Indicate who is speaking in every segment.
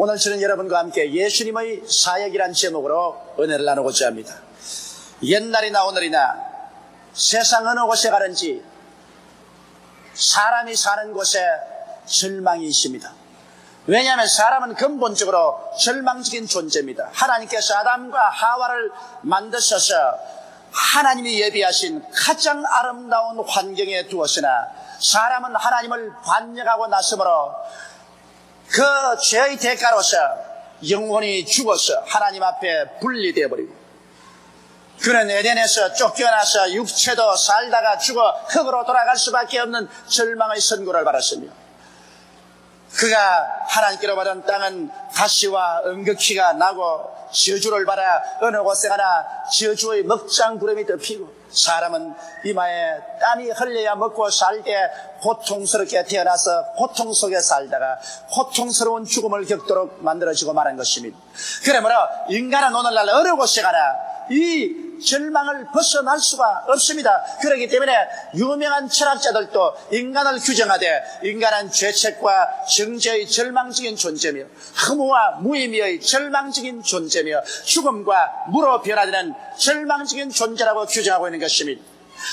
Speaker 1: 오늘 저는 여러분과 함께 예수님의 사역이란 제목으로 은혜를 나누고자 합니다. 옛날이나 오늘이나 세상 어느 곳에 가든지 사람이 사는 곳에 절망이 있습니다. 왜냐하면 사람은 근본적으로 절망적인 존재입니다. 하나님께서 아담과 하와를 만드셔서 하나님이 예비하신 가장 아름다운 환경에 두었으나 사람은 하나님을 반역하고 나서므로 그 죄의 대가로서 영혼이 죽어서 하나님 앞에 분리되어 버리고, 그는 에덴에서 쫓겨나서 육체도 살다가 죽어 흙으로 돌아갈 수밖에 없는 절망의 선고를 받았으며, 그가 하나님께로 받은 땅은 가시와 응급기가 나고 저주를 받아 어느 곳에 가나 저주의 먹장 구름이 덮이고, 사람은 이마에 땀이 흘려야 먹고 살 때 고통스럽게 태어나서 고통 속에 살다가 고통스러운 죽음을 겪도록 만들어지고 말한 것입니다. 그러므로 인간은 오늘날 어느 곳에 가나 이 절망을 벗어날 수가 없습니다. 그렇기 때문에 유명한 철학자들도 인간을 규정하되 인간은 죄책과 정죄의 절망적인 존재며 허무와 무의미의 절망적인 존재며 죽음과 무로 변화되는 절망적인 존재라고 규정하고 있는 것입니다.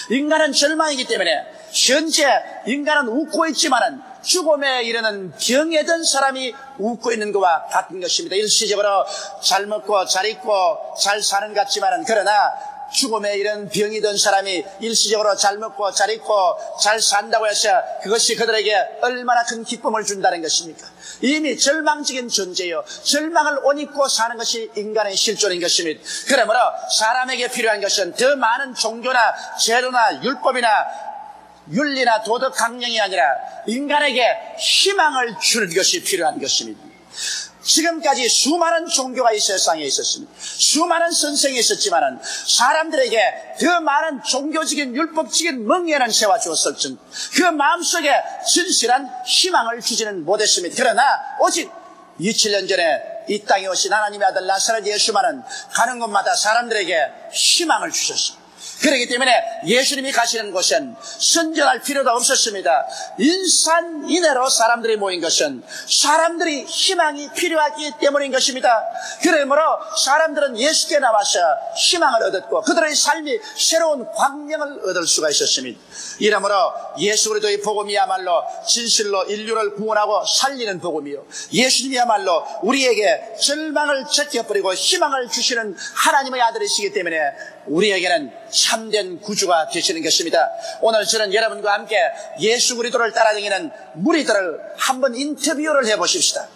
Speaker 1: 인간은 절망이기 때문에 현재 인간은 웃고 있지만은 죽음에 이르는 병에 든 사람이 웃고 있는 것과 같은 것입니다. 일시적으로 잘 먹고 잘 입고 잘 사는 것 같지만은, 그러나 죽음에 이른 병이 든 사람이 일시적으로 잘 먹고 잘 입고 잘 산다고 해서 그것이 그들에게 얼마나 큰 기쁨을 준다는 것입니까? 이미 절망적인 존재요, 절망을 옷 입고 사는 것이 인간의 실존인 것입니다. 그러므로 사람에게 필요한 것은 더 많은 종교나 제도나 율법이나 윤리나 도덕 강령이 아니라 인간에게 희망을 주는 것이 필요한 것입니다. 지금까지 수많은 종교가 이 세상에 있었습니다. 수많은 선생이 있었지만은 사람들에게 더 많은 종교적인 율법적인 멍에는 세워주었을지 그 마음속에 진실한 희망을 주지는 못했습니다. 그러나 오직 2000년 전에 이 땅에 오신 하나님의 아들 나사렛 예수만은 가는 곳마다 사람들에게 희망을 주셨습니다. 그렇기 때문에 예수님이 가시는 곳은 선전할 필요도 없었습니다. 인산인해로 사람들이 모인 것은 사람들이 희망이 필요하기 때문인 것입니다. 그러므로 사람들은 예수께 나와서 희망을 얻었고 그들의 삶이 새로운 광명을 얻을 수가 있었습니다. 이러므로 예수 그리스도의 복음이야말로 진실로 인류를 구원하고 살리는 복음이요, 예수님이야말로 우리에게 절망을 제껴버리고 희망을 주시는 하나님의 아들이시기 때문에 우리에게는 참된 구주가 되시는 것입니다. 오늘 저는 여러분과 함께 예수 그리스도를 따라다니는 무리들을 한번 인터뷰를 해보십시다.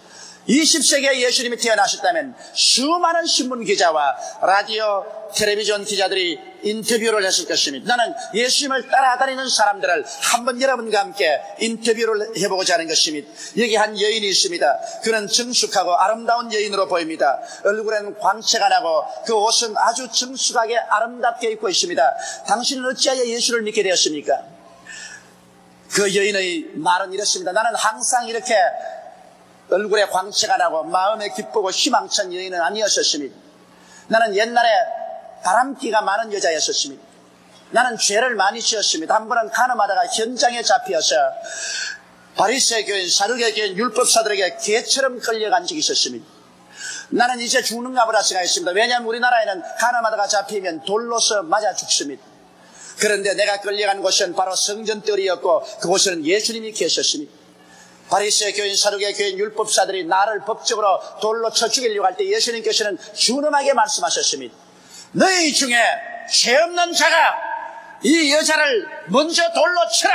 Speaker 1: 20세기에 예수님이 태어나셨다면 수많은 신문기자와 라디오, 텔레비전 기자들이 인터뷰를 했을 것입니다. 나는 예수님을 따라다니는 사람들을 한번 여러분과 함께 인터뷰를 해보고자 하는 것입니다. 여기 한 여인이 있습니다. 그는 정숙하고 아름다운 여인으로 보입니다. 얼굴에는 광채가 나고 그 옷은 아주 정숙하게 아름답게 입고 있습니다. 당신은 어찌하여 예수를 믿게 되었습니까? 그 여인의 말은 이렇습니다. 나는 항상 이렇게 얼굴에 광채가 나고 마음에 기쁘고 희망찬 여인은 아니었었습니다. 나는 옛날에 바람기가 많은 여자였었습니다. 나는 죄를 많이 지었습니다. 한 번은 가늠하다가 현장에 잡혀서 바리새인 교인, 사두개 교인, 율법사들에게 개처럼 끌려간 적이 있었습니다. 나는 이제 죽는가 보다 생각했습니다. 왜냐하면 우리나라에는 가늠하다가 잡히면 돌로서 맞아 죽습니다. 그런데 내가 끌려간 곳은 바로 성전뜰이었고 그곳에는 예수님이 계셨습니다. 바리새인 교인, 사두개 교인, 율법사들이 나를 법적으로 돌로 쳐 죽이려고 할 때 예수님께서는 준엄하게 말씀하셨습니다. 너희 중에 죄 없는 자가 이 여자를 먼저 돌로 쳐라.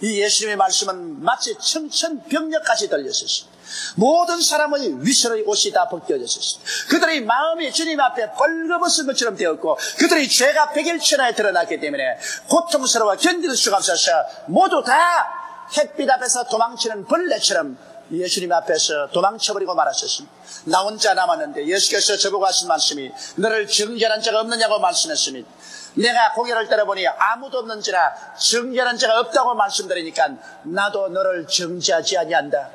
Speaker 1: 이 예수님의 말씀은 마치 청천벽력까지 들렸었습니다. 모든 사람의 위선의 옷이 다 벗겨졌었습니다. 그들의 마음이 주님 앞에 벌거벗은 것처럼 되었고 그들의 죄가 백일천하에 드러났기 때문에 고통스러워 견딜 수가 없어서 모두 다 햇빛 앞에서 도망치는 벌레처럼 예수님 앞에서 도망쳐버리고 말하셨습니다. 나 혼자 남았는데 예수께서 저보고 하신 말씀이 너를 정죄한 자가 없느냐고 말씀했습니다. 내가 고개를 때려보니 아무도 없는지라 정죄한 자가 없다고 말씀드리니까 나도 너를 정죄하지 아니한다.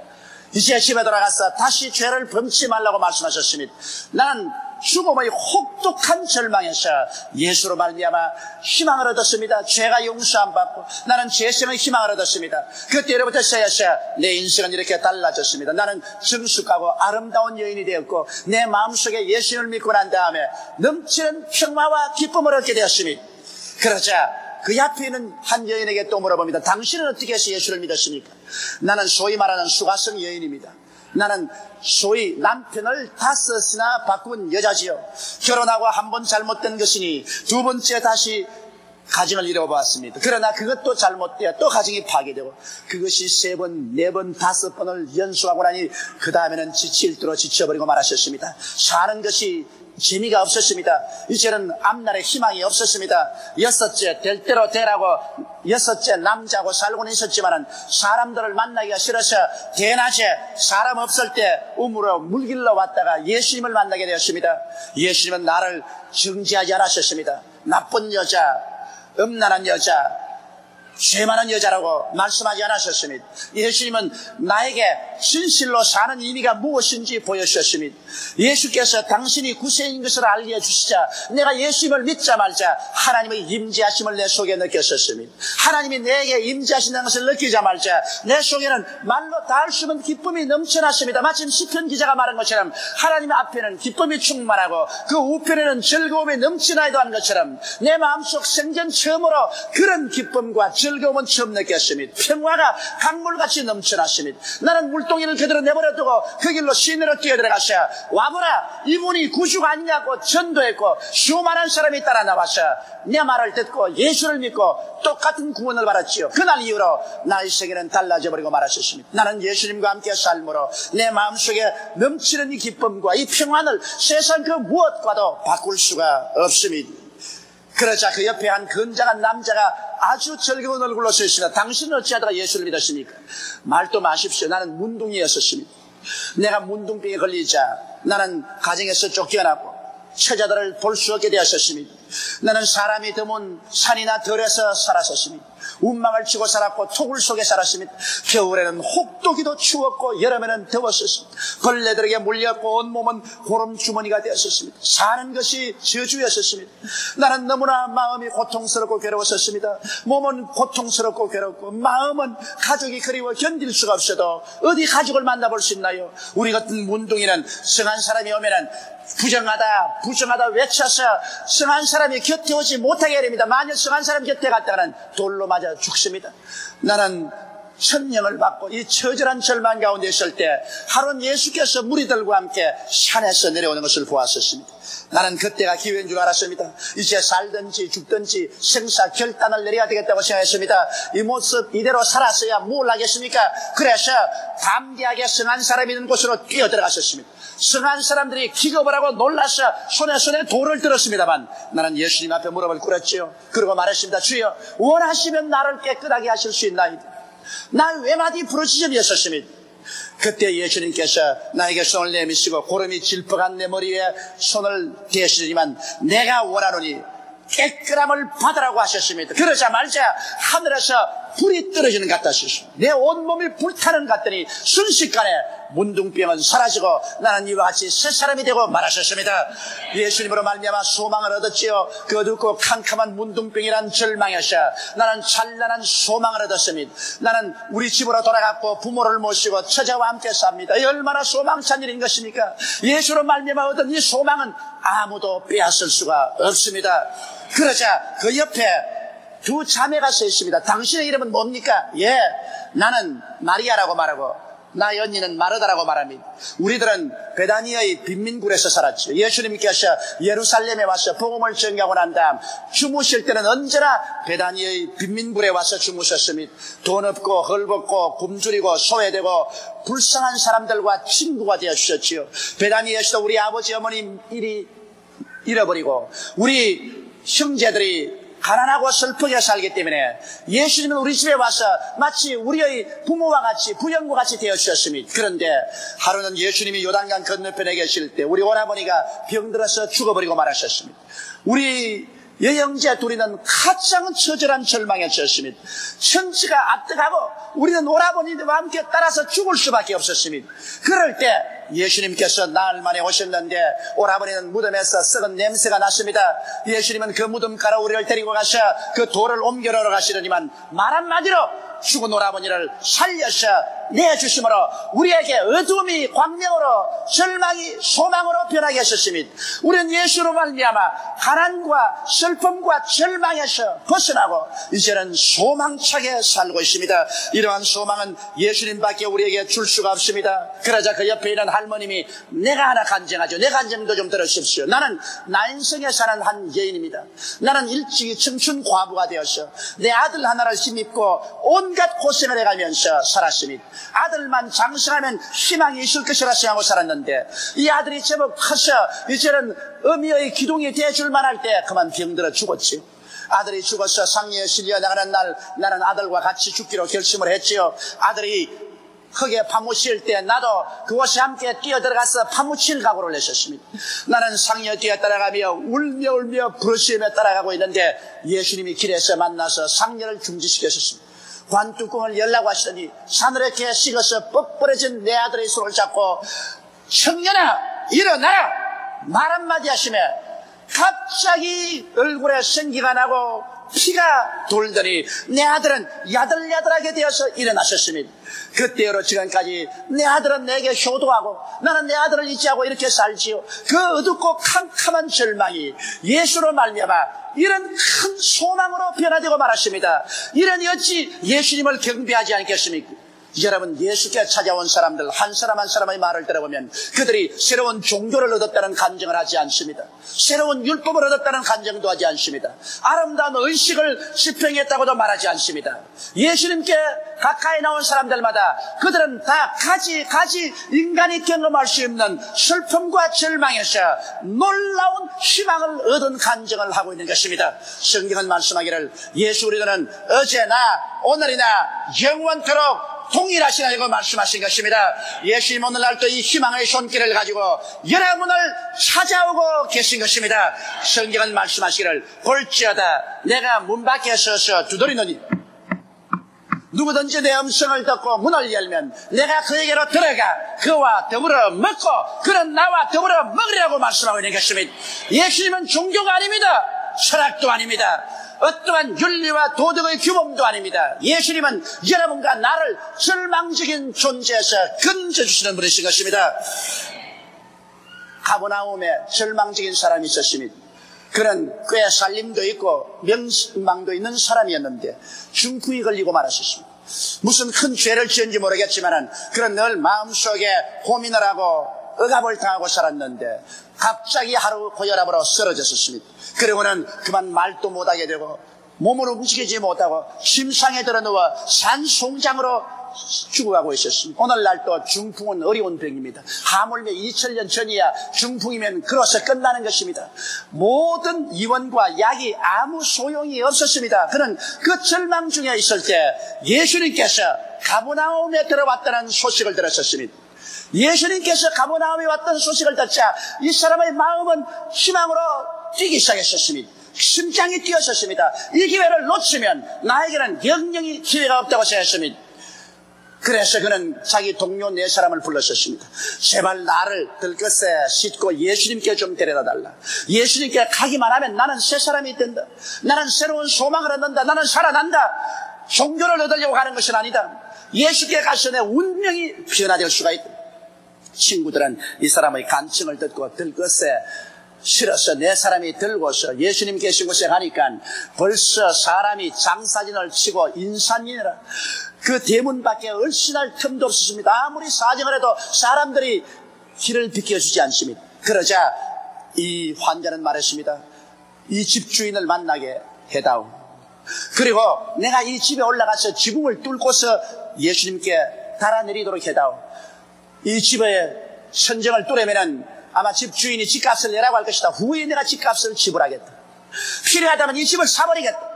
Speaker 1: 이제 집에 돌아가서 다시 죄를 범치 말라고 말씀하셨습니다. 나는 죽음의 혹독한 절망에서 예수로 말미암아 희망을 얻었습니다. 죄가 용서 안 받고 나는 죄성의 희망을 얻었습니다. 그때로부터 내 인생은 이렇게 달라졌습니다. 나는 정숙하고 아름다운 여인이 되었고 내 마음속에 예수님을 믿고 난 다음에 넘치는 평화와 기쁨을 얻게 되었습니다. 그러자 그 앞에 있는 한 여인에게 또 물어봅니다. 당신은 어떻게 해서 예수를 믿었습니까? 나는 소위 말하는 수가성 여인입니다. 나는 소위 남편을 5이나 바꾼 여자지요. 결혼하고 한 번 잘못된 것이니 두 번째 다시 가정을 이뤄보았습니다. 그러나 그것도 잘못되어 또 가정이 파괴되고 그것이 3번, 4번, 5번을 연속하고 나니 그 다음에는 지칠도로 지쳐버리고 말하셨습니다. 사는 것이 재미가 없었습니다. 이제는 앞날에 희망이 없었습니다. 6째 될 대로 되라고 6째 남자하고 살고는 있었지만 사람들을 만나기가 싫어서 대낮에 사람 없을 때 우물로 물길로 왔다가 예수님을 만나게 되었습니다. 예수님은 나를 정죄하지 않으셨습니다. 나쁜 여자, 음란한 여자, 죄 많은 여자라고 말씀하지 않으셨습니다. 예수님은 나에게 진실로 사는 의미가 무엇인지 보여주셨습니다. 예수께서 당신이 구세인 것을 알게 해주시자 내가 예수님을 믿자 말자 하나님의 임재하심을 내 속에 느꼈었습니다. 하나님이 내게 임재하신다는 것을 느끼자 말자 내 속에는 말로 닿을 수 없는 기쁨이 넘쳐났습니다. 마침 시편 기자가 말한 것처럼 하나님 앞에는 기쁨이 충만하고 그 우편에는 즐거움이 넘치나이도 한 것처럼 내 마음속 생전 처음으로 그런 기쁨과 즐거움은 처음 느꼈습니다. 평화가 강물같이 넘쳐났습니다. 나는 물동이를 그대로 내버려두고 그 길로 시내로 뛰어들어가서 와보라 이분이 구주가 아니냐고 전도했고 수많은 사람이 따라 나와서 내 말을 듣고 예수를 믿고 똑같은 구원을 받았지요. 그날 이후로 나의 세계는 달라져 버리고 말았습니다. 나는 예수님과 함께 삶으로 내 마음속에 넘치는 이 기쁨과 이 평안을 세상 그 무엇과도 바꿀 수가 없습니다. 그러자 그 옆에 한 건장한 남자가 아주 즐거운 얼굴로 서 있습니다. 당신은 어찌하다가 예수를 믿었습니까? 말도 마십시오. 나는 문둥이였었습니다. 내가 문둥병에 걸리자 나는 가정에서 쫓겨났고 처자들을 볼 수 없게 되었었습니다. 나는 사람이 드문 산이나 들에서 살았었습니다. 운망을 치고 살았고 토굴 속에 살았습니다. 겨울에는 혹독히도 추웠고 여름에는 더웠었습니다. 벌레들에게 물렸고 온몸은 고름주머니가 되었었습니다. 사는 것이 저주였었습니다. 나는 너무나 마음이 고통스럽고 괴로웠었습니다. 몸은 고통스럽고 괴롭고 마음은 가족이 그리워 견딜 수가 없어도 어디 가족을 만나볼 수 있나요? 우리 같은 문둥이는 성한 사람이 오면은 부정하다 외쳐서 성한 사람이 곁에 오지 못하게 됩니다. 만약 성한 사람 곁에 갔다가는 돌로 맞아 죽습니다. 나는 천령을 받고 이 처절한 절망 가운데 있을 때 하루는 예수께서 무리들과 함께 산에서 내려오는 것을 보았었습니다. 나는 그때가 기회인 줄 알았습니다. 이제 살든지 죽든지 생사 결단을 내려야 되겠다고 생각했습니다. 이 모습 이대로 살았어야 뭘 하겠습니까? 그래서 담대하게 성한 사람이 있는 곳으로 뛰어들어갔었습니다. 성한 사람들이 기겁을 하고 놀라서 손에 돌을 들었습니다만 나는 예수님 앞에 무릎을 꿇었지요. 그리고 말했습니다. 주여 원하시면 나를 깨끗하게 하실 수 있나이다. 날 외마디 부르짖으셨습니다. 그때 예수님께서 나에게 손을 내미시고 고름이 질퍽한 내 머리에 손을 대시지만 내가 원하노니 깨끗함을 받으라고 하셨습니다. 그러자마자 하늘에서 불이 떨어지는 것 같았습니다. 내 온몸이 불타는 것 같더니 순식간에 문둥병은 사라지고 나는 이와 같이 새 사람이 되고 말하셨습니다. 예수님으로 말미암아 소망을 얻었지요. 그 어둡고 캄캄한 문둥병이란 절망에서 나는 찬란한 소망을 얻었습니다. 나는 우리 집으로 돌아갔고 부모를 모시고 처자와 함께 삽니다. 이 얼마나 소망찬 일인 것입니까? 예수로 말미암아 얻은 이 소망은 아무도 빼앗을 수가 없습니다. 그러자 그 옆에 두 자매가 서 있습니다. 당신의 이름은 뭡니까? 예, 나는 마리아라고 말하고 나 언니는 마르다라고 말합니다. 우리들은 베다니아의 빈민굴에서 살았죠. 예수님께서 예루살렘에 와서 복음을 전하고 난 다음 주무실 때는 언제나 베다니아의 빈민굴에 와서 주무셨습니다. 돈 없고 헐벗고 굶주리고 소외되고 불쌍한 사람들과 친구가 되어주셨지요. 베다니아에서도 우리 아버지 어머님 일이 잃어버리고 우리 형제들이 가난하고 슬프게 살기 때문에 예수님은 우리 집에 와서 마치 우리의 부모와 같이 부형과 같이 되어주셨습니다. 그런데 하루는 예수님이 요단강 건너편에 계실 때 우리 오라버니가 병들어서 죽어버리고 말하셨습니다. 우리 여형제 둘이는 가장 처절한 절망에 처했습니다. 천지가 아득하고 우리는 오라버니와 함께 따라서 죽을 수밖에 없었습니다. 그럴 때 예수님께서 나흘 만에 오셨는데 오라버니는 무덤에서 썩은 냄새가 났습니다. 예수님은 그 무덤가로 우리를 데리고 가셔 그 돌을 옮겨놓으러 가시더니만 말 한마디로 죽은 오라버니를 살려서 내주심으로 우리에게 어둠이 광명으로 절망이 소망으로 변하게 하셨습니다. 우리는 예수로 말미암아 가난과 슬픔과 절망에서 벗어나고 이제는 소망차게 살고 있습니다. 이러한 소망은 예수님밖에 우리에게 줄 수가 없습니다. 그러자 그 옆에 있는 할머님이 내가 하나 간증하죠. 내 간증도 좀 들으십시오. 나는 난성에 사는 한 여인입니다. 나는 일찍이 청춘 과부가 되어서 내 아들 하나를 힘입고 온갖 고생을 해가면서 살았습니다. 아들만 장성하면 희망이 있을 것이라 생각하고 살았는데 이 아들이 제법 커서 이제는 어미의 기둥이 돼줄 만할 때 그만 병들어 죽었지요. 아들이 죽어서 상리에 실려 나가는 날 나는 아들과 같이 죽기로 결심을 했지요. 아들이 흙에 파묻힐 때 나도 그곳에 함께 뛰어들어가서 파묻힐 각오를 했었습니다. 나는 상여 뒤에 따라가며 울며 부르시며 따라가고 있는데 예수님이 길에서 만나서 상여를 중지시켰습니다. 관뚜껑을 열라고 하시더니 사늘하게 식어서 뻑뻑해진 내 아들의 손을 잡고 청년아 일어나라 말 한마디 하시며 갑자기 얼굴에 생기가 나고 피가 돌더니 내 아들은 야들야들하게 되어서 일어나셨습니다. 그때로 지금까지 내 아들은 내게 효도하고 나는 내 아들을 잊지 않고 이렇게 살지요. 그 어둡고 캄캄한 절망이 예수로 말미암아 이런 큰 소망으로 변화되고 말았습니다. 이러니 어찌 예수님을 경배하지 않겠습니까? 여러분, 예수께 찾아온 사람들 한 사람 한 사람의 말을 들어보면 그들이 새로운 종교를 얻었다는 간증을 하지 않습니다. 새로운 율법을 얻었다는 간증도 하지 않습니다. 아름다운 의식을 집행했다고도 말하지 않습니다. 예수님께 가까이 나온 사람들마다 그들은 다 가지 인간이 경험할 수 없는 슬픔과 절망에서 놀라운 희망을 얻은 간증을 하고 있는 것입니다. 성경은 말씀하기를 예수 그리스도는 어제나 오늘이나 영원토록 동일하시라고 말씀하신 것입니다. 예수님 오늘날도 이 희망의 손길을 가지고 여러분을 찾아오고 계신 것입니다. 성경은 말씀하시기를 볼지어다 내가 문 밖에 서서 두드리노니 누구든지 내 음성을 듣고 문을 열면 내가 그에게로 들어가 그와 더불어 먹고 그는 나와 더불어 먹으라고 말씀하고 있는 것입니다. 예수님은 종교가 아닙니다. 철학도 아닙니다. 어떠한 윤리와 도덕의 규범도 아닙니다. 예수님은 여러분과 나를 절망적인 존재에서 건져주시는 분이신 것입니다. 가버나움에 절망적인 사람이 있었습니다. 그는 꽤 살림도 있고 명망도 있는 사람이었는데 중풍이 걸리고 말았습니다. 무슨 큰 죄를 지은지 모르겠지만 그는 늘 마음속에 고민을 하고 억압을 당하고 살았는데 갑자기 하루 고혈압으로 쓰러졌습니다. 그리고는 그만 말도 못하게 되고 몸을 움직이지 못하고 침상에 들어 누워 산송장으로 죽어가고 있었습니다. 오늘날 또 중풍은 어려운 병입니다. 하물며 2000년 전이야 중풍이면 그로서 끝나는 것입니다. 모든 이원과 약이 아무 소용이 없었습니다. 그는 그 절망 중에 있을 때 예수님께서 가버나움에 들어왔다는 소식을 들었었습니다. 예수님께서 가버나움에 왔던 소식을 듣자 이 사람의 마음은 희망으로 뛰기 시작했었습니다. 심장이 뛰었었습니다. 이 기회를 놓치면 나에게는 영영이 기회가 없다고 생각했습니다. 그래서 그는 자기 동료 4사람을 불렀었습니다. 제발 나를 들것에 싣고 예수님께 좀 데려다 달라. 예수님께 가기만 하면 나는 새 사람이 된다. 나는 새로운 소망을 얻는다. 나는 살아난다. 종교를 얻으려고 하는 것은 아니다. 예수께 가서 내 운명이 변화될 수가 있다. 친구들은 이 사람의 간증을 듣고 들것에 실어서 4사람이 들고서 예수님 계신 곳에 가니까 벌써 사람이 장사진을 치고 인산인이라 그 대문 밖에 얼씬할 틈도 없었습니다. 아무리 사정을 해도 사람들이 길을 비켜주지 않습니다. 그러자 이 환자는 말했습니다. 이 집주인을 만나게 해다오. 그리고 내가 이 집에 올라가서 지붕을 뚫고서 예수님께 달아내리도록 해다오. 이 집의 천정을 뚫으면은 아마 집주인이 집값을 내라고 할 것이다. 후에 내가 집값을 지불하겠다. 필요하다면 이 집을 사버리겠다.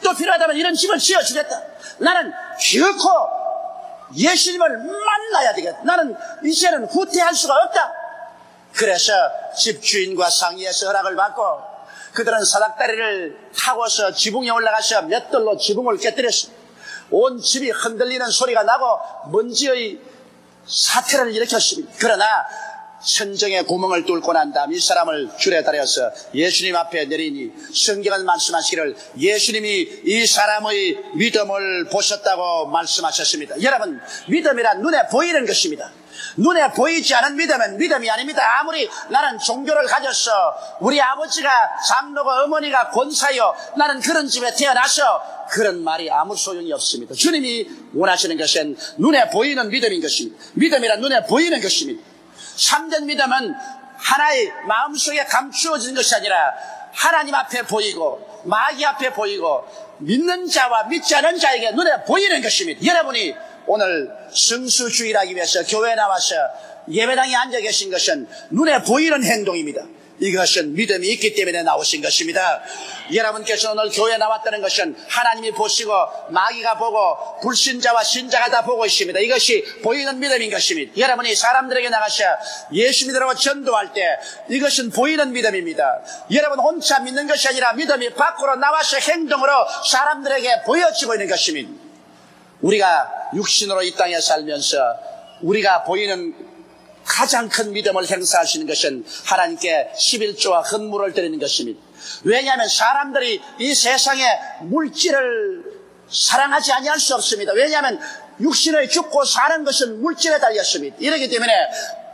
Speaker 1: 또 필요하다면 이런 집을 지어주겠다. 나는 결코 예수님을 만나야 되겠다. 나는 이제는 후퇴할 수가 없다. 그래서 집주인과 상의해서 허락을 받고 그들은 사닥다리를 타고서 지붕에 올라가서 몇 돌로 지붕을 깨뜨렸습니다. 온 집이 흔들리는 소리가 나고 먼지의 사태를 일으켰습니다. 그러나 천정의 구멍을 뚫고 난 다음 이 사람을 줄에 달여서 예수님 앞에 내리니 성경은 말씀하시기를 예수님이 이 사람의 믿음을 보셨다고 말씀하셨습니다. 여러분, 믿음이란 눈에 보이는 것입니다. 눈에 보이지 않은 믿음은 믿음이 아닙니다. 아무리 나는 종교를 가졌어, 우리 아버지가 장로고 어머니가 권사요, 나는 그런 집에 태어나서, 그런 말이 아무 소용이 없습니다. 주님이 원하시는 것은 눈에 보이는 믿음인 것입니다. 믿음이란 눈에 보이는 것입니다. 참된 믿음은 하나의 마음속에 감추어진 것이 아니라 하나님 앞에 보이고 마귀 앞에 보이고 믿는 자와 믿지 않은 자에게 눈에 보이는 것입니다. 여러분이 오늘 성수주일하기 위해서 교회에 나와서 예배당에 앉아 계신 것은 눈에 보이는 행동입니다. 이것은 믿음이 있기 때문에 나오신 것입니다. 여러분께서 오늘 교회에 나왔다는 것은 하나님이 보시고 마귀가 보고 불신자와 신자가 다 보고 있습니다. 이것이 보이는 믿음인 것입니다. 여러분이 사람들에게 나가서 예수 믿으라고 전도할 때 이것은 보이는 믿음입니다. 여러분 혼자 믿는 것이 아니라 믿음이 밖으로 나와서 행동으로 사람들에게 보여지고 있는 것입니다. 우리가 육신으로 이 땅에 살면서 우리가 보이는 가장 큰 믿음을 행사할 수 있는 것은 하나님께 11조와 헌물을 드리는 것입니다. 왜냐하면 사람들이 이 세상에 물질을 사랑하지 아니할 수 없습니다. 왜냐하면 육신을 죽고 사는 것은 물질에 달렸습니다. 이렇기 때문에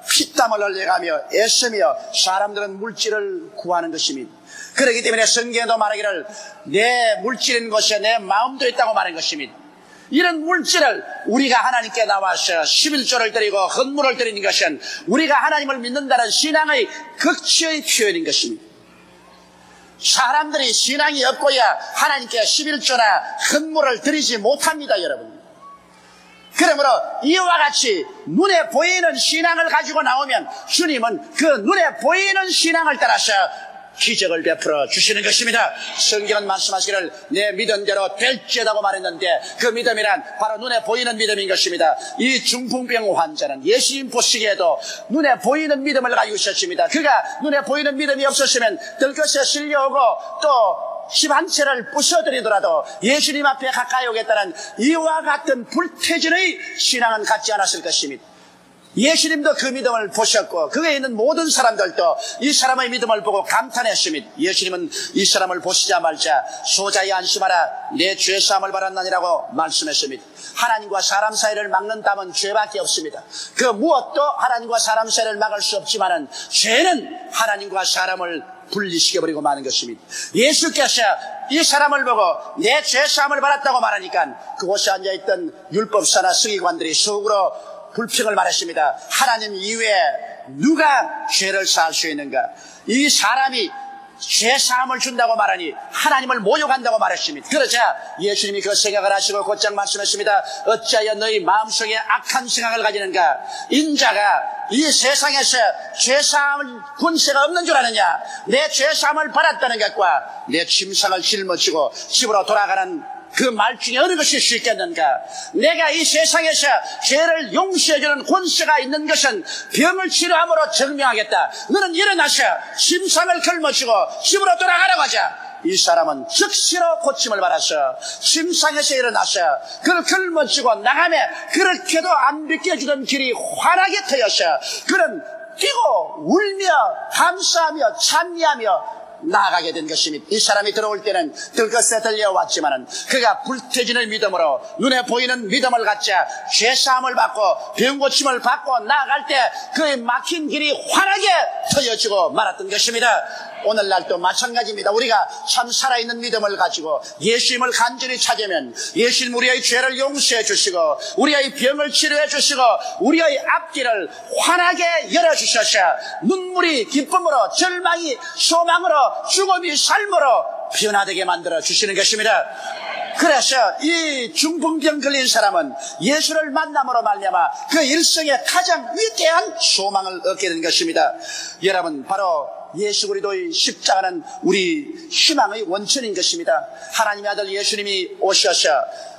Speaker 1: 피땀을 흘려가며 애쓰며 사람들은 물질을 구하는 것입니다. 그렇기 때문에 성경에도 말하기를 내 물질인 것에 내 마음도 있다고 말한 것입니다. 이런 물질을 우리가 하나님께 나와서 11조를 드리고 헌물을 드리는 것은 우리가 하나님을 믿는다는 신앙의 극치의 표현인 것입니다. 사람들이 신앙이 없고야 하나님께 11조나 헌물을 드리지 못합니다, 여러분. 그러므로 이와 같이 눈에 보이는 신앙을 가지고 나오면 주님은 그 눈에 보이는 신앙을 따라서 기적을 베풀어 주시는 것입니다. 성경은 말씀하시기를 내 믿은 대로 될지어다고 말했는데 그 믿음이란 바로 눈에 보이는 믿음인 것입니다. 이 중풍병 환자는 예수님 보시기에도 눈에 보이는 믿음을 가지고 있었습니다. 그가 눈에 보이는 믿음이 없었으면 들것에 실려오고 또 집 한 채를 부셔드리더라도 예수님 앞에 가까이 오겠다는 이와 같은 불태진의 신앙은 갖지 않았을 것입니다. 예수님도 그 믿음을 보셨고 그에 있는 모든 사람들도 이 사람의 믿음을 보고 감탄했습니다. 예수님은 이 사람을 보시자마자 소자에 안심하라 내 죄사함을 받았나니라고 말씀했습니다. 하나님과 사람 사이를 막는 담은 죄밖에 없습니다. 그 무엇도 하나님과 사람 사이를 막을 수 없지만은 죄는 하나님과 사람을 분리시켜버리고 마는 것입니다. 예수께서 이 사람을 보고 내 죄사함을 받았다고 말하니까 그곳에 앉아있던 율법사나 서기관들이 속으로 불평을 말했습니다. 하나님 이외에 누가 죄를 사할 수 있는가? 이 사람이 죄사함을 준다고 말하니 하나님을 모욕한다고 말했습니다. 그러자 예수님이 그 생각을 하시고 곧장 말씀했습니다. 어찌하여 너희 마음속에 악한 생각을 가지는가? 인자가 이 세상에서 죄사함을 권세가 없는 줄 아느냐? 내 죄사함을 받았다는 것과 내 침상을 짊어지고 집으로 돌아가는 그 말 중에 어느 것일 수 있겠는가? 내가 이 세상에서 죄를 용서해주는 권세가 있는 것은 병을 치료함으로 증명하겠다. 너는 일어나서 침상을 걸머쥐고 집으로 돌아가라고 하자. 이 사람은 즉시로 고침을 받아서 침상에서 일어나서 그를 걸머쥐고 나가며 그렇게도 안 비켜주던 길이 환하게 트여서 그는 뛰고 울며 감사하며 찬미하며 나아가게 된 것입니다. 이 사람이 들어올 때는 들것에 들려왔지만은 그가 불태진의 믿음으로 눈에 보이는 믿음을 갖자 죄사함을 받고 병고침을 받고 나아갈 때 그의 막힌 길이 환하게 트여지고 말았던 것입니다. 오늘날도 마찬가지입니다. 우리가 참 살아있는 믿음을 가지고 예수님을 간절히 찾으면 예수님 우리의 죄를 용서해 주시고 우리의 병을 치료해 주시고 우리의 앞길을 환하게 열어주셔서 눈물이 기쁨으로 절망이 소망으로 죽음이 삶으로 변화되게 만들어 주시는 것입니다. 그래서 이 중풍병 걸린 사람은 예수를 만남으로 말미암아 그 일생의 가장 위대한 소망을 얻게 된 것입니다. 여러분 바로 예수 그리스도의 십자가는 우리 희망의 원천인 것입니다. 하나님의 아들 예수님이 오셔서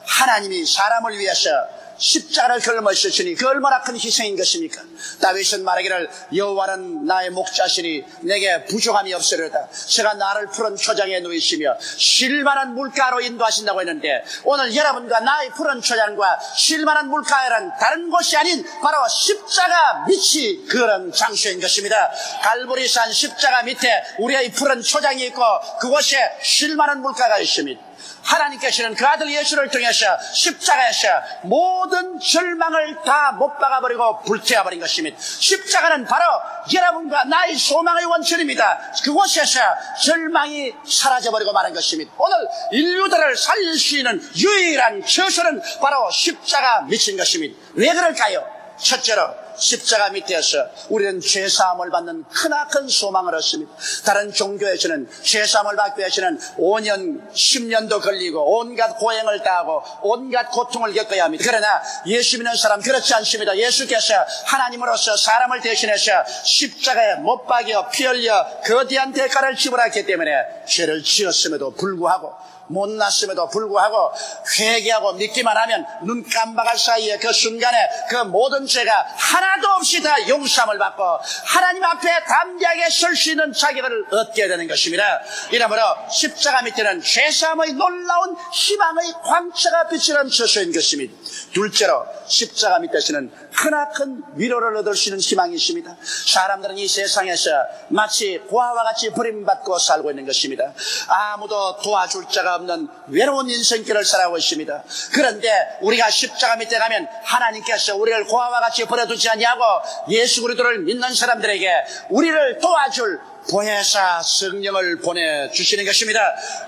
Speaker 1: 하나님이 사람을 위해서 십자가를 걸머셨으니 그 얼마나 큰 희생인 것입니까? 다윗은 말하기를 여호와는 나의 목자시니 내게 부족함이 없으리로다. 제가 나를 푸른 초장에 누이시며 쉴만한 물가로 인도하신다고 했는데 오늘 여러분과 나의 푸른 초장과 쉴만한 물가에는 다른 곳이 아닌 바로 십자가 밑이 그런 장소인 것입니다. 갈보리산 십자가 밑에 우리의 푸른 초장이 있고 그곳에 쉴만한 물가가 있습니다. 하나님께서는 그 아들 예수를 통해서 십자가에서 모든 절망을 다 못 박아버리고 불태워버린 것입니다. 십자가는 바로 여러분과 나의 소망의 원천입니다. 그곳에서 절망이 사라져버리고 마는 것입니다. 오늘 인류들을 살릴 수 있는 유일한 처소는 바로 십자가 밑인 것입니다. 왜 그럴까요? 첫째로 십자가 밑에서 우리는 죄사함을 받는 크나큰 소망을 얻습니다. 다른 종교에서는 죄사함을 받기 위해서는 5년, 10년도 걸리고 온갖 고행을 다하고 온갖 고통을 겪어야 합니다. 그러나 예수 믿는 사람 그렇지 않습니다. 예수께서 하나님으로서 사람을 대신해서 십자가에 못 박여 피 흘려 거대한 대가를 지불했기 때문에 죄를 지었음에도 불구하고 못났음에도 불구하고 회개하고 믿기만 하면 눈 깜박할 사이에 그 순간에 그 모든 죄가 하나도 없이 다 용서함을 받고 하나님 앞에 담대하게 설 수 있는 자격을 얻게 되는 것입니다. 이러므로 십자가 밑에는 죄사함의 놀라운 희망의 광채가 비치는 처소인 것입니다. 둘째로 십자가 밑에서는 크나큰 위로를 얻을 수 있는 희망이 있습니다. 사람들은 이 세상에서 마치 고아와 같이 버림받고 살고 있는 것입니다. 아무도 도와줄 자가 없는 외로운 인생길을 살아가고 있습니다. 그런데 우리가 십자가 밑에 가면 하나님께서 우리를 고아와 같이 버려두지 아니하고 예수 그리스도를 믿는 사람들에게 우리를 도와줄 보혜사 성령을 보내주시는 것입니다.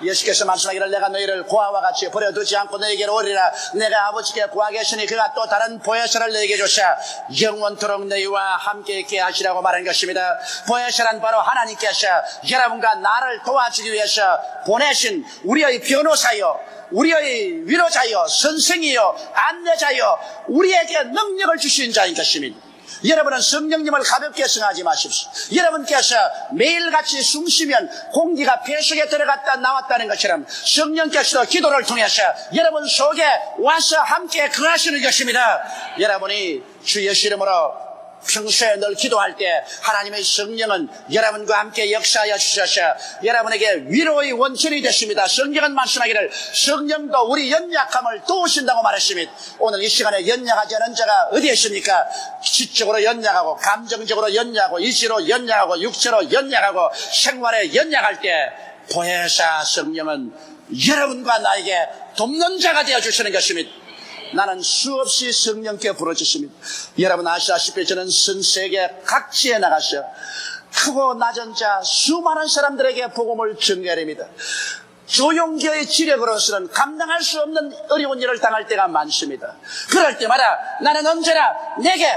Speaker 1: 예수께서 말씀하기를 내가 너희를 고아와 같이 버려두지 않고 너희에게로 오리라. 내가 아버지께 구하겠으니 그가 또 다른 보혜사를 너희에게 주사 영원토록 너희와 함께 있게 하시라고 말한 것입니다. 보혜사란 바로 하나님께서 여러분과 나를 도와주기 위해서 보내신 우리의 변호사요, 우리의 위로자요, 선생이요, 안내자요, 우리에게 능력을 주신 자인 것입니다. 여러분은 성령님을 가볍게 생각하지 마십시오. 여러분께서 매일같이 숨쉬면 공기가 폐 속에 들어갔다 나왔다는 것처럼 성령께서도 기도를 통해서 여러분 속에 와서 함께 거하시는 것입니다. 여러분이 주 예수 이름으로 평소에 늘 기도할 때 하나님의 성령은 여러분과 함께 역사하여 주셔서 여러분에게 위로의 원천이 되십니다. 성경은 말씀하기를 성령도 우리 연약함을 도우신다고 말했습니다. 오늘 이 시간에 연약하지 않은 자가 어디에 있습니까? 지적으로 연약하고 감정적으로 연약하고 의지로 연약하고 육체로 연약하고 생활에 연약할 때 보혜사 성령은 여러분과 나에게 돕는 자가 되어주시는 것입니다. 나는 수없이 성령께 부르짖습니다. 여러분 아시다시피 저는 전 세계 각지에 나가서 크고 낮은 자 수많은 사람들에게 복음을 전개합니다. 조용기의 지력으로서는 감당할 수 없는 어려운 일을 당할 때가 많습니다. 그럴 때마다 나는 언제나 내게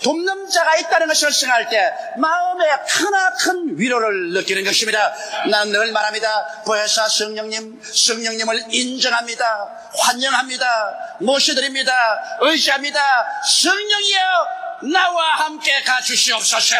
Speaker 1: 돕는 자가 있다는 것을 생각할 때 마음에 크나큰 위로를 느끼는 것입니다. 나는 늘 말합니다. 보혜사 성령님을 인정합니다. 환영합니다. 모셔드립니다. 의지합니다. 성령이여 나와 함께 가주시옵소서.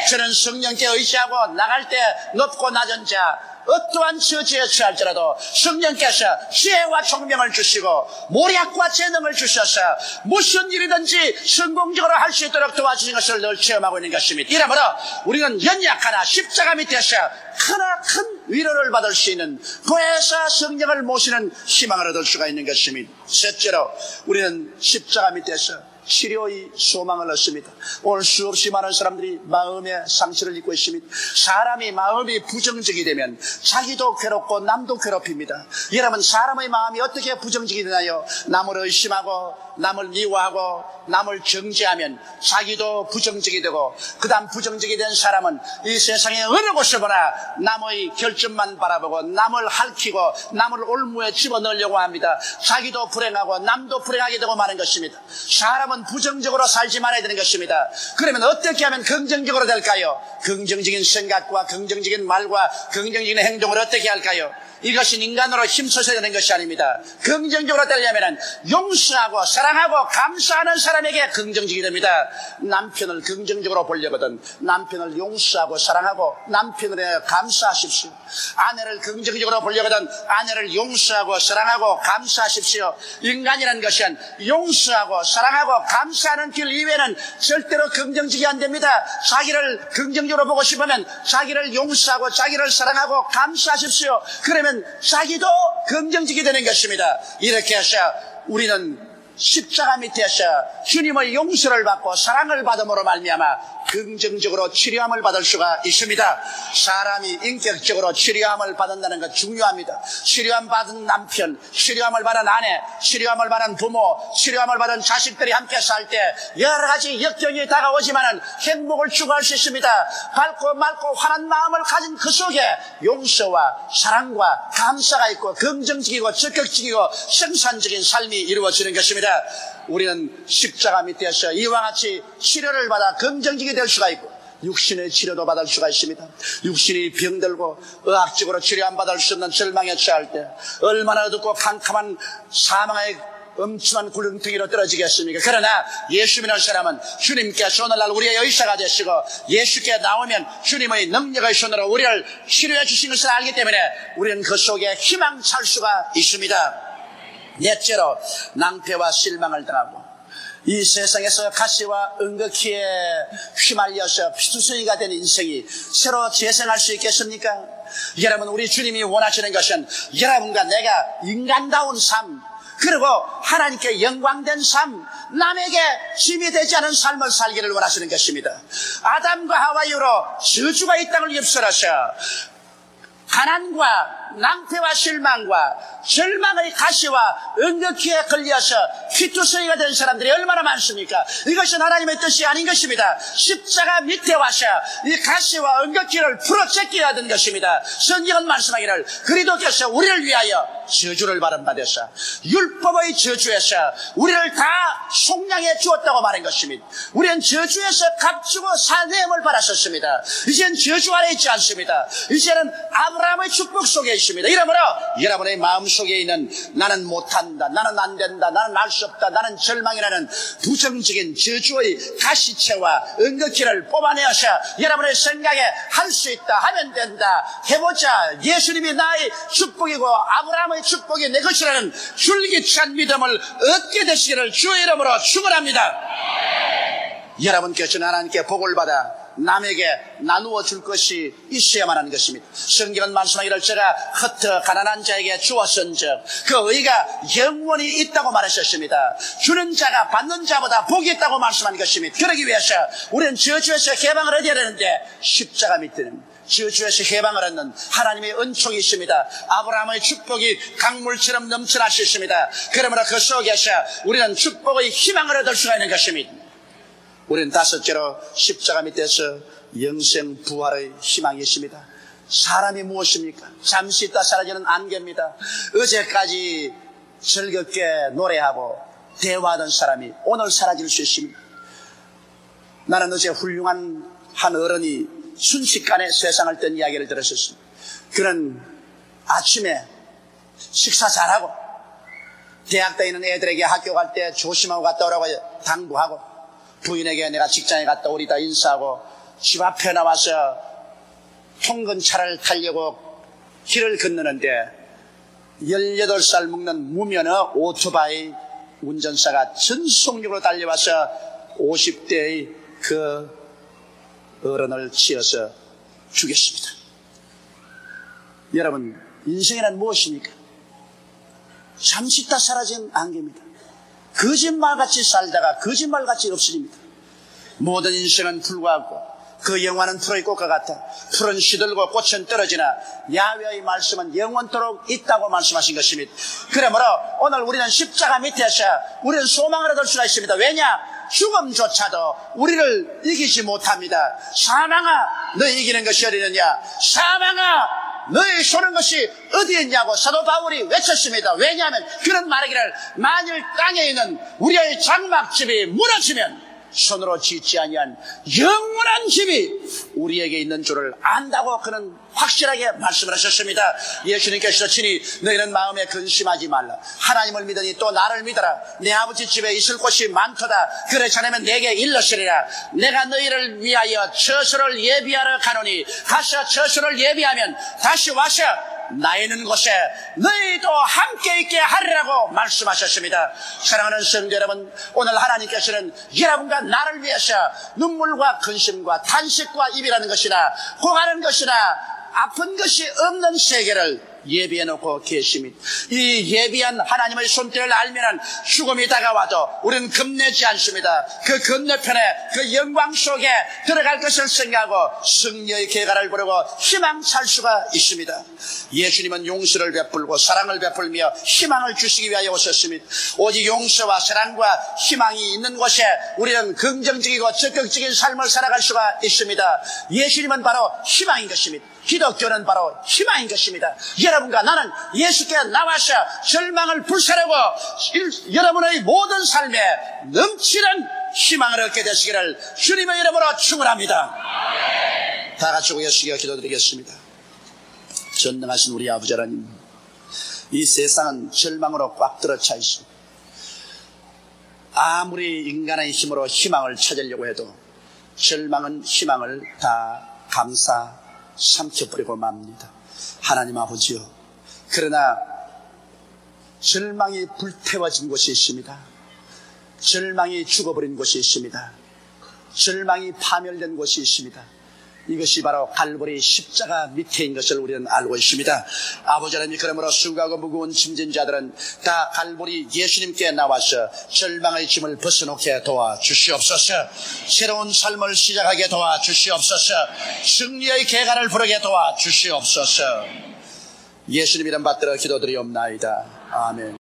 Speaker 1: 저는 성령께 의지하고 나갈 때 높고 낮은 자 어떠한 처지에 처할지라도 성령께서 지혜와 총명을 주시고 모략과 재능을 주셔서 무슨 일이든지 성공적으로 할 수 있도록 도와주신 것을 늘 체험하고 있는 것입니다. 이러므로 우리는 연약하나 십자가 밑에서 크나큰 위로를 받을 수 있는 보혜사 성령을 모시는 희망을 얻을 수가 있는 것입니다. 셋째로 우리는 십자가 밑에서 치료의 소망을 얻습니다. 오늘 수없이 많은 사람들이 마음의 상처를 입고 있습니다. 사람이 마음이 부정적이 되면 자기도 괴롭고 남도 괴롭힙니다. 여러분 사람의 마음이 어떻게 부정적이 되나요? 남을 의심하고 남을 미워하고 남을 정죄하면 자기도 부정적이 되고 그 다음 부정적이 된 사람은 이 세상에 어느 곳을 보나 남의 결점만 바라보고 남을 핥히고 남을 올무에 집어넣으려고 합니다. 자기도 불행하고 남도 불행하게 되고 마는 것입니다. 사람은 부정적으로 살지 말아야 되는 것입니다. 그러면 어떻게 하면 긍정적으로 될까요? 긍정적인 생각과 긍정적인 말과 긍정적인 행동을 어떻게 할까요? 이것은 인간으로 힘써서 되는 것이 아닙니다. 긍정적으로 되려면 용서하고 사랑하고 감사하는 사람에게 긍정적이 됩니다. 남편을 긍정적으로 보려거든 남편을 용서하고 사랑하고 남편을 감사하십시오. 아내를 긍정적으로 보려거든 아내를 용서하고 사랑하고 감사하십시오. 인간이라는 것은 용서하고 사랑하고 감사하는 길 이외에는 절대로 긍정적이 안 됩니다. 자기를 긍정적으로 보고 싶으면 자기를 용서하고 자기를 사랑하고 감사하십시오. 그러면 자기도 긍정적이 되는 것입니다. 이렇게 해서 우리는 십자가 밑에서 주님의 용서를 받고 사랑을 받음으로 말미암아 긍정적으로 치료함을 받을 수가 있습니다. 사람이 인격적으로 치료함을 받는다는 것 중요합니다. 치료함 받은 남편, 치료함을 받은 아내, 치료함을 받은 부모, 치료함을 받은 자식들이 함께 살 때 여러 가지 역경이 다가오지만은 행복을 추구할 수 있습니다. 밝고 맑고 환한 마음을 가진 그 속에 용서와 사랑과 감사가 있고 긍정적이고 적극적이고 생산적인 삶이 이루어지는 것입니다. 우리는 십자가 밑에서 이와 같이 치료를 받아 긍정적이 될 수가 있고 육신의 치료도 받을 수가 있습니다. 육신이 병들고 의학적으로 치료 안 받을 수 없는 절망에 처할 때 얼마나 어둡고 캄캄한 사망의 엄청난 굴렁텅이로 떨어지겠습니까? 그러나 예수 믿는 사람은 주님께서 오늘날 우리의 의사가 되시고 예수께 나오면 주님의 능력의 손으로 우리를 치료해 주신 것을 알기 때문에 우리는 그 속에 희망찰 수가 있습니다. 넷째로 낭패와 실망을 당하고 이 세상에서 가시와 은극히에 휘말려서 피투성이가 된 인생이 새로 재생할 수 있겠습니까? 여러분, 우리 주님이 원하시는 것은 여러분과 내가 인간다운 삶, 그리고 하나님께 영광된 삶, 남에게 짐이 되지 않은 삶을 살기를 원하시는 것입니다. 아담과 하와 이후로 저주가 이 땅을 휩쓸어서 가난과 낭패와 실망과 절망의 가시와 은극히에 걸려서 피투성이가 된 사람들이 얼마나 많습니까? 이것은 하나님의 뜻이 아닌 것입니다. 십자가 밑에 와서 이 가시와 은극히를 풀어제껴야 하는 것입니다. 성경은 말씀하기를 그리스도께서 우리를 위하여 저주를 받은 바 되사 율법의 저주에서 우리를 다 속량해 주었다고 말한 것입니다. 우리는 저주에서 값주고 사내음을 받았었습니다. 이제는 저주 아래 있지 않습니다. 이제는 아브라함의 축복 속에 있습니다. 이러므로 여러분의 마음속에 있는 나는 못한다, 나는 안 된다, 나는 알 수 없다, 나는 절망이라는 부정적인 저주의 가시체와 은극히를 뽑아내어서 여러분의 생각에 할 수 있다, 하면 된다, 해보자, 예수님이 나의 축복이고 아브라함의 축복이 내 것이라는 줄기찬 믿음을 얻게 되시기를 주의 이름으로 축원합니다. 여러분께서 하나님께 복을 받아 남에게 나누어 줄 것이 있어야만 하는 것입니다. 성경은 말씀하기를 제가 흩어 가난한 자에게 주었은즉 그 의가 영원히 있다고 말하셨습니다. 주는 자가 받는 자보다 복이 있다고 말씀한 것입니다. 그러기 위해서 우리는 저주에서 해방을 얻어야 되는데 십자가 밑에는 저주에서 해방을 얻는 하나님의 은총이 있습니다. 아브라함의 축복이 강물처럼 넘쳐날 수 있습니다. 그러므로 그 속에서 우리는 축복의 희망을 얻을 수가 있는 것입니다. 우리는 다섯째로 십자가 밑에서 영생 부활의 희망이 있습니다. 사람이 무엇입니까? 잠시 있다 사라지는 안개입니다. 어제까지 즐겁게 노래하고 대화하던 사람이 오늘 사라질 수 있습니다. 나는 어제 훌륭한 한 어른이 순식간에 세상을 뜬 이야기를 들었었습니다. 그는 아침에 식사 잘하고 대학 다니는 애들에게 학교 갈 때 조심하고 갔다 오라고 당부하고 부인에게 내가 직장에 갔다 오리다 인사하고 집 앞에 나와서 통근차를 타려고 길을 건너는데 18살 먹는 무면허 오토바이 운전사가 전속력으로 달려와서 50대의 그 어른을 치어서 죽였습니다. 여러분, 인생이란 무엇입니까? 잠시 있다 사라진 안개입니다. 거짓말같이 살다가 거짓말같이 없어집니다. 모든 인생은 불과 없고 그 영화는 풀의 꽃과 같아 풀은 시들고 꽃은 떨어지나 야훼의 말씀은 영원토록 있다고 말씀하신 것입니다. 그러므로 오늘 우리는 십자가 밑에서 우리는 소망을 얻을 수가 있습니다. 왜냐? 죽음조차도 우리를 이기지 못합니다. 사망아, 너희 이기는 것이 어디느냐? 사망아, 너희 쏘는 것이 어디에 있냐고 사도 바울이 외쳤습니다. 왜냐하면 그런 말하기를 만일 땅에 있는 우리의 장막집이 무너지면 손으로 짓지 아니한 영원한 집이 우리에게 있는 줄을 안다고 그는 확실하게 말씀을 하셨습니다. 예수님께서 친히 너희는 마음에 근심하지 말라. 하나님을 믿으니 또 나를 믿어라. 내 아버지 집에 있을 곳이 많도다. 그렇지 않으면 내게 일러시리라. 내가 너희를 위하여 처소를 예비하러 가노니 가서 처소를 예비하면 다시 와서 나 있는 곳에 너희도 함께 있게 하리라고 말씀하셨습니다. 사랑하는 성도 여러분, 오늘 하나님께서는 여러분과 나를 위해서 눈물과 근심과 탄식과 입이라는 것이나 고하는 것이나 아픈 것이 없는 세계를 예비해 놓고 계십니다. 이 예비한 하나님의 손길을 알면 죽음이 다가와도 우리는 겁내지 않습니다. 그 건너편에 그 영광 속에 들어갈 것을 생각하고 승리의 계가를 부르고 희망찰 수가 있습니다. 예수님은 용서를 베풀고 사랑을 베풀며 희망을 주시기 위하여 오셨습니다. 오직 용서와 사랑과 희망이 있는 곳에 우리는 긍정적이고 적극적인 삶을 살아갈 수가 있습니다. 예수님은 바로 희망인 것입니다. 기독교는 바로 희망인 것입니다. 여러분과 나는 예수께 나와서 절망을 불사르고 여러분의 모든 삶에 넘치는 희망을 얻게 되시기를 주님의 이름으로 축원합니다. 다 같이 고개숙여 기도드리겠습니다. 전능하신 우리 아버지 하나님, 이 세상은 절망으로 꽉 들어차 있습니다. 아무리 인간의 힘으로 희망을 찾으려고 해도 절망은 희망을 다 감싸 삼켜버리고 맙니다. 하나님 아버지요, 그러나 절망이 불태워진 곳이 있습니다. 절망이 죽어버린 곳이 있습니다. 절망이 파멸된 곳이 있습니다. 이것이 바로 갈보리 십자가 밑에인 것을 우리는 알고 있습니다. 아버지 하나님, 그러므로 수고하고 무거운 짐진 자들은 다 갈보리 예수님께 나와서 절망의 짐을 벗어놓게 도와주시옵소서. 새로운 삶을 시작하게 도와주시옵소서. 승리의 계가를 부르게 도와주시옵소서. 예수님 이름 받들어 기도드리옵나이다. 아멘.